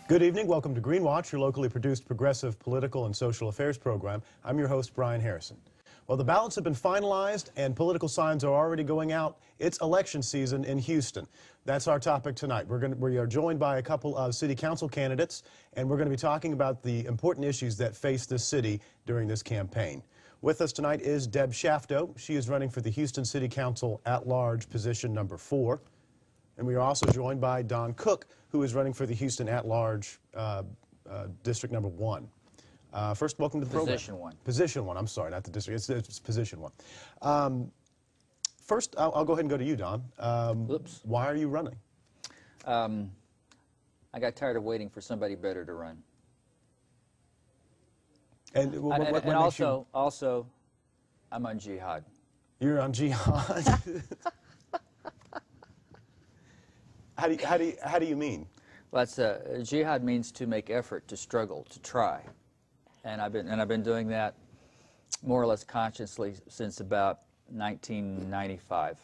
Good evening. Welcome to Greenwatch, your locally produced progressive political and social affairs program. I'm your host, Brian Harrison. Well, the ballots have been finalized and political signs are already going out. It's election season in Houston. That's our topic tonight. We are joined by a couple of city council candidates, and we're going to be talking about the important issues that face this city during this campaign. With us tonight is Deb Shafto. She is running for the Houston City Council at-large position number 4. And we are also joined by Don Cook, who is running for the Houston at-large district number 1. First, welcome to the program. Position 1. Position 1. I'm sorry, not the district. It's position 1. First, I'll go ahead and go to you, Don. Whoops. Why are you running? I got tired of waiting for somebody better to run. And also, I'm on jihad. You're on jihad. How do you mean? Well, that's jihad means to make effort, to struggle, to try, and I've been doing that more or less consciously since about 1995.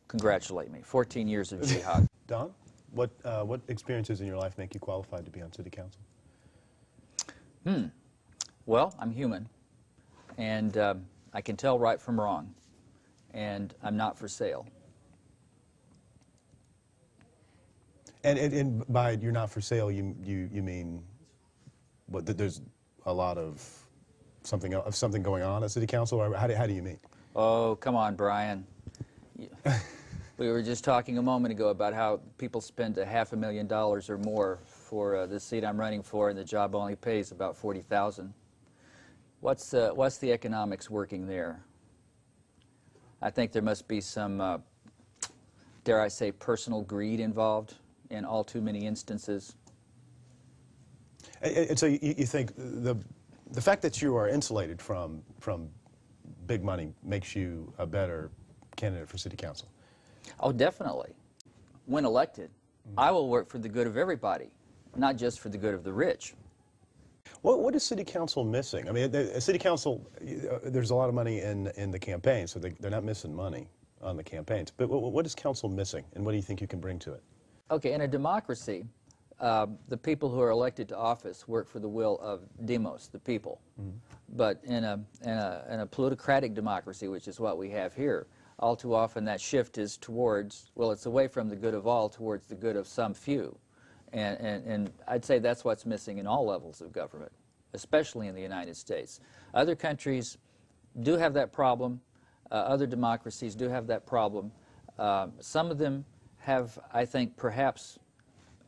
Congratulate me. 14 years of jihad. Don, what experiences in your life make you qualified to be on city council? Well, I'm human, and I can tell right from wrong, and I'm not for sale. And by you're not for sale, you mean what? That there's a lot of something going on at city council, or how do you mean? Oh, come on, Brian. We were just talking a moment ago about how people spend $500,000 or more for the seat I'm running for, and the job only pays about $40,000. What's the economics working there? I think there must be some, dare I say, personal greed involved in all too many instances. And so you think the fact that you are insulated from big money makes you a better candidate for city council? Oh, definitely. When elected, I will work for the good of everybody, not just for the good of the rich. What is city council missing? I mean, city council, there's a lot of money in the campaign, so they're not missing money on the campaigns. But what is council missing, and what do you think you can bring to it? Okay, in a democracy, the people who are elected to office work for the will of demos, the people. But in a plutocratic democracy, which is what we have here, all too often that shift is towards, well, it's away from the good of all towards the good of some few. And I'd say that's what's missing in all levels of government, especially in the United States. Other countries do have that problem. Other democracies do have that problem. Some of them have, I think, perhaps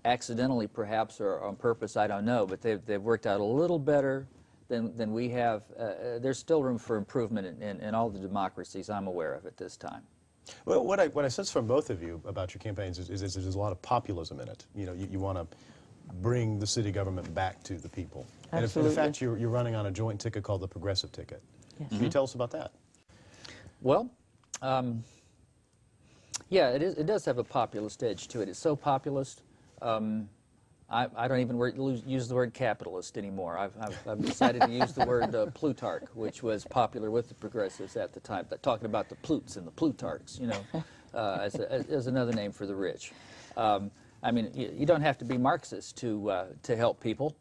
accidentally, perhaps, or on purpose, I don't know, but they've worked out a little better than we have. There's still room for improvement in all the democracies I'm aware of at this time. Well, what I sense from both of you about your campaigns is there's a lot of populism in it. You know, you want to bring the city government back to the people. Absolutely. And in fact, you're running on a joint ticket called the Progressive Ticket. Yes. Can you tell us about that? Well, yeah, it does have a populist edge to it. It's so populist. I don't even use the word capitalist anymore. I've decided to use the word Plutarch, which was popular with the progressives at the time, talking about the Plutes and the Plutarchs, you know, as another name for the rich. I mean, you don't have to be Marxist to help people.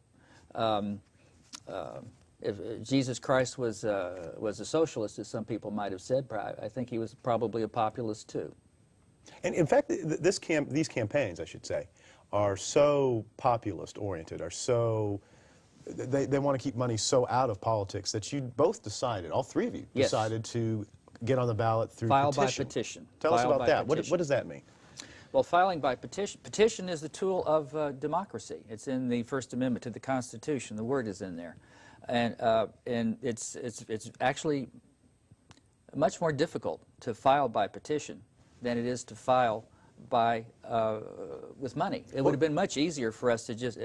If Jesus Christ was a socialist, as some people might have said, I think he was probably a populist too. And in fact, these campaigns, I should say, are so populist-oriented, are so, they want to keep money so out of politics that you both decided, all three of you, Yes. decided to get on the ballot through File petition. by petition. Tell us File about by that. petition. What does that mean? Well, filing by petition. Petition is the tool of democracy. It's in the First Amendment to the Constitution. The word is in there. And it's actually much more difficult to file by petition than it is to file by with money. It would have been much easier for us to just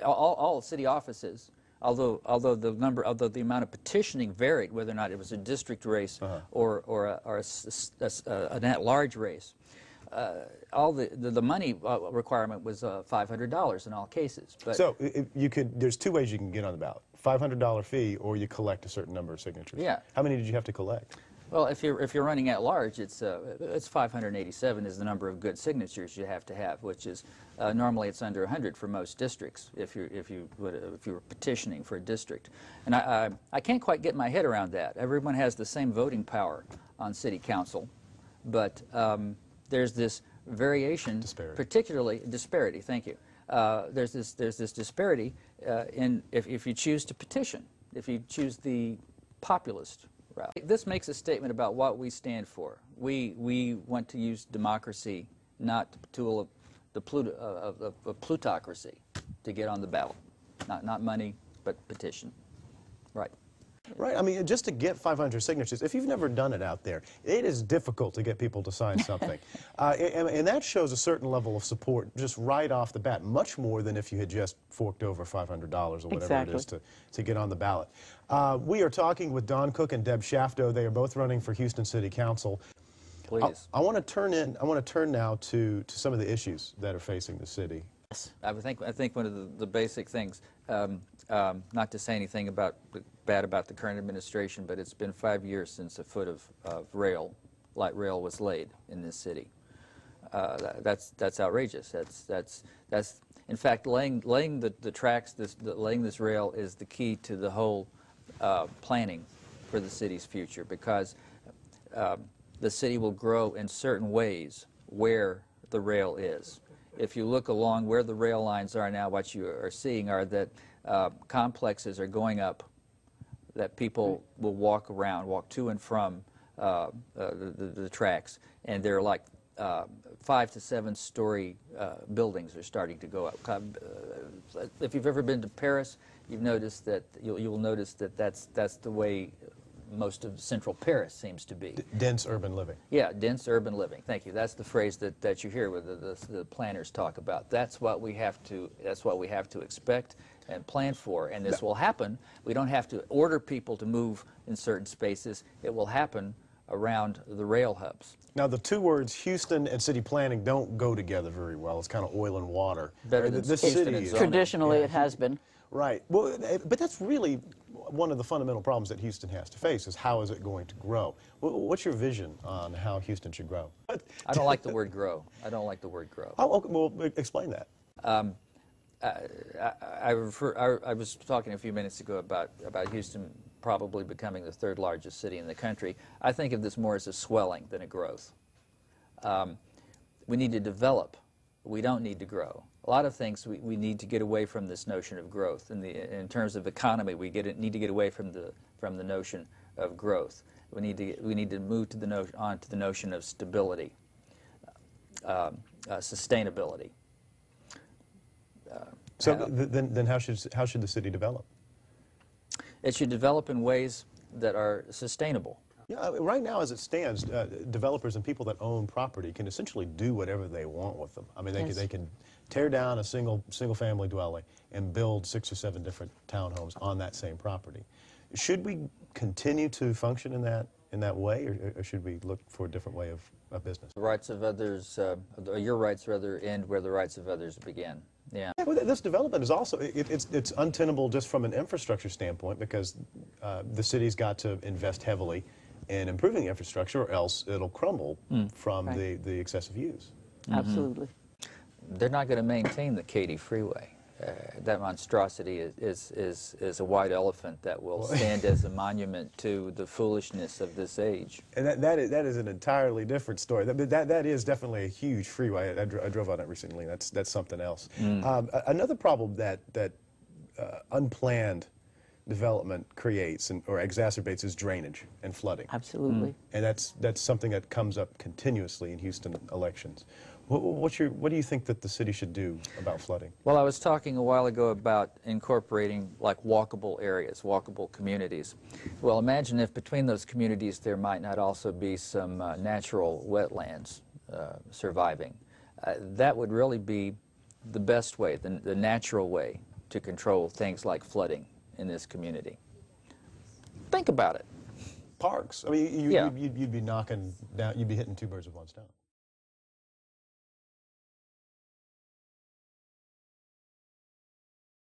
all city offices, although the amount of petitioning varied, whether or not it was a district race or an at-large race. All the money requirement was $500 in all cases. But so there's two ways you can get on the ballot: $500 fee, or you collect a certain number of signatures. Yeah. How many did you have to collect? Well, if you're running at large, it's 587 is the number of good signatures you have to have, which is normally it's under 100 for most districts if you were petitioning for a district. And I can't quite get my head around that. Everyone has the same voting power on city council, but there's this variation, disparity. Thank you. There's this disparity in if you choose to petition, if you choose the populist route. This makes a statement about what we stand for. We want to use democracy, not the tool of plutocracy, to get on the ballot. Not money, but petition. Right. Right. I mean, just to get 500 signatures, if you've never done it out there, it is difficult to get people to sign something. And that shows a certain level of support just right off the bat, much more than if you had just forked over $500 or whatever it is to get on the ballot. We are talking with Don Cook and Deb Shafto. They are both running for Houston City Council. Please. I want to turn now to some of the issues that are facing the city. I think one of the basic things, not to say anything bad about the current administration, but it's been 5 years since a foot of light rail was laid in this city. That's outrageous. That's in fact laying the tracks. Laying this rail is the key to the whole planning for the city's future, because the city will grow in certain ways where the rail is. If you look along where the rail lines are now, what you are seeing are that complexes are going up, that people will walk to and from the tracks, and they're like 5 to 7 story buildings are starting to go up. If you've ever been to Paris, you've noticed that you'll notice that that's the way most of central Paris seems to be. Dense urban living. Yeah, dense urban living. Thank you. That's the phrase that you hear where the planners talk about. That's what we have to expect and plan for, and this will happen. We don't have to order people to move in certain spaces. It will happen around the rail hubs. Now, the two words Houston and city planning don't go together very well. It's kind of oil and water. Better than Houston and zoning. Traditionally, it has been. Right. Well, but that's really one of the fundamental problems that Houston has to face, is how is it going to grow? What's your vision on how Houston should grow? I don't like the word grow. I don't like the word grow. Oh, okay, well, explain that. I was talking a few minutes ago about Houston probably becoming the 3rd largest city in the country. I think of this more as a swelling than a growth. We need to develop. We don't need to grow. A lot of things we need to get away from this notion of growth. In terms of economy, we need to get away from the notion of growth. We need to move to on to the notion of stability, sustainability. So then how should the city develop? It should develop in ways that are sustainable. Yeah, right now, as it stands, developers and people that own property can essentially do whatever they want with them. I mean, they can tear down a single-family dwelling and build 6 or 7 different townhomes on that same property. Should we continue to function in that way, or should we look for a different way of business? The rights of others, your rights rather, end where the rights of others begin. Yeah. Yeah, well, this development is also, it's untenable just from an infrastructure standpoint, because the city's got to invest heavily in improving the infrastructure, or else it'll crumble from the excessive use. Absolutely. They're not going to maintain the Katy Freeway. That monstrosity is a white elephant that will stand as a monument to the foolishness of this age. And that is an entirely different story. That is definitely a huge freeway. I drove on it recently. That's something else. Another problem that unplanned development creates or exacerbates is drainage and flooding. Absolutely. And that's something that comes up continuously in Houston elections. What do you think that the city should do about flooding? Well, I was talking a while ago about incorporating like walkable areas, walkable communities. Well, imagine if between those communities there might not also be some natural wetlands surviving. That would really be the best way, the natural way to control things like flooding in this community. Think about it. Parks. I mean, you'd be knocking down, you'd be hitting 2 birds with 1 stone.